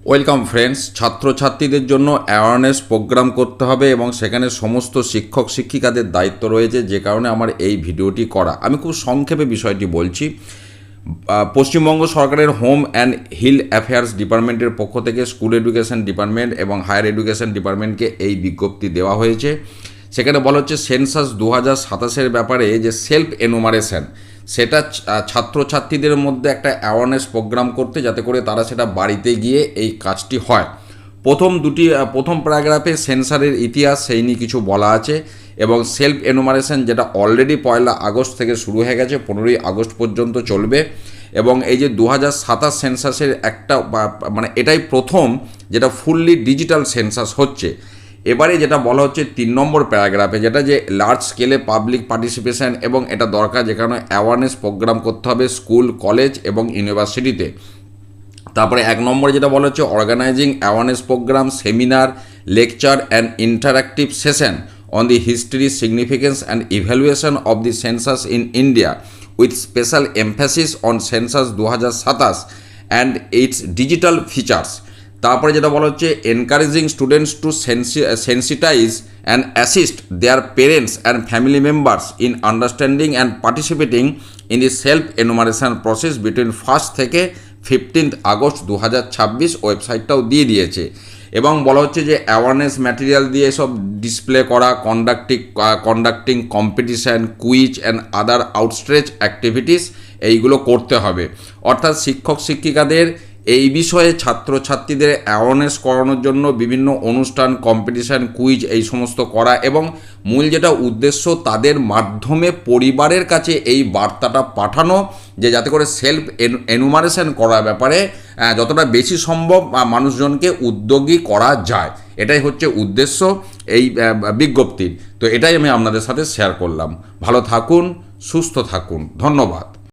Welcome friends. ছাত্রছাত্রীদের জন্য awareness programme করতে হবে এবং সেখানে সমস্ত শিক্ষক শিক্ষিকাদের দায়িত্ব রয়েছে, যে কারণে আমার এই ভিডিওটি করা। আমি খুব সংক্ষেপে বিষয়টি বলছি। পশ্চিমবঙ্গ সরকারের হোম অ্যান্ড হিল অ্যাফেয়ার্স ডিপার্টমেন্টের পক্ষ থেকে স্কুল এডুকেশন ডিপার্টমেন্ট এবং হায়ার এডুকেশন ডিপার্টমেন্টকে এই বিজ্ঞপ্তি দেওয়া হয়েছে। সেখানে বলা হচ্ছে সেন্সাস 2027-এর ব্যাপারে যে সেলফ এনুমারেশন, সেটা ছাত্রছাত্রীদের মধ্যে একটা অ্যাওয়ারনেস প্রোগ্রাম করতে, যাতে করে তারা সেটা বাড়িতে গিয়ে এই কাজটি হয়। প্রথম প্যারাগ্রাফে সেন্সারের ইতিহাস সেই নিয়ে কিছু বলা আছে এবং সেলফ এনুমারেশন যেটা অলরেডি 1 আগস্ট থেকে শুরু হয়ে গেছে, 15ই আগস্ট পর্যন্ত চলবে। এবং এই যে 2027 সেন্সাসের একটা মানে এটাই প্রথম যেটা ফুললি ডিজিটাল সেন্সাস হচ্ছে। এবারে যেটা বলা হচ্ছে 3 নম্বর প্যারাগ্রাফে, যেটা যে লার্জ স্কেলে পাবলিক পার্টিসিপেশন, এবং এটা দরকার যেখানে অ্যাওয়ারনেস প্রোগ্রাম করতে হবে স্কুল, কলেজ এবং ইউনিভার্সিটিতে। তারপরে 1 নম্বরে যেটা বলা হচ্ছে organising awareness programme, seminar, lecture and interactive session on the history, significance and evaluation of the census in India with special emphasis on census 2027 and its digital features. তারপরে যেটা বলা হচ্ছে encouraging students to sensitise and assist their parents and family members in understanding and participating in the self enumeration process between 1 থেকে 15 August 2026। ওয়েবসাইটটাও দিয়ে দিয়েছে। এবং বলা হচ্ছে যে অ্যাওয়ারনেস ম্যাটেরিয়াল দিয়ে সব ডিসপ্লে করা, conducting competition, quiz and other outstretch activities এইগুলো করতে হবে। অর্থাৎ শিক্ষক শিক্ষিকাদের এই বিষয়ে ছাত্রছাত্রীদের অ্যাওয়ারনেস করানোর জন্য বিভিন্ন অনুষ্ঠান, কম্পিটিশান, কুইজ এই সমস্ত করা, এবং মূল যেটা উদ্দেশ্য তাদের মাধ্যমে পরিবারের কাছে এই বার্তাটা পাঠানো, যে যাতে করে সেলফ এনুমারেশন করার ব্যাপারে যতটা বেশি সম্ভব মানুষজনকে উদ্যোগী করা যায়। এটাই হচ্ছে উদ্দেশ্য এই বিজ্ঞপ্তির। তো এটাই আমি আপনাদের সাথে শেয়ার করলাম। ভালো থাকুন, সুস্থ থাকুন, ধন্যবাদ।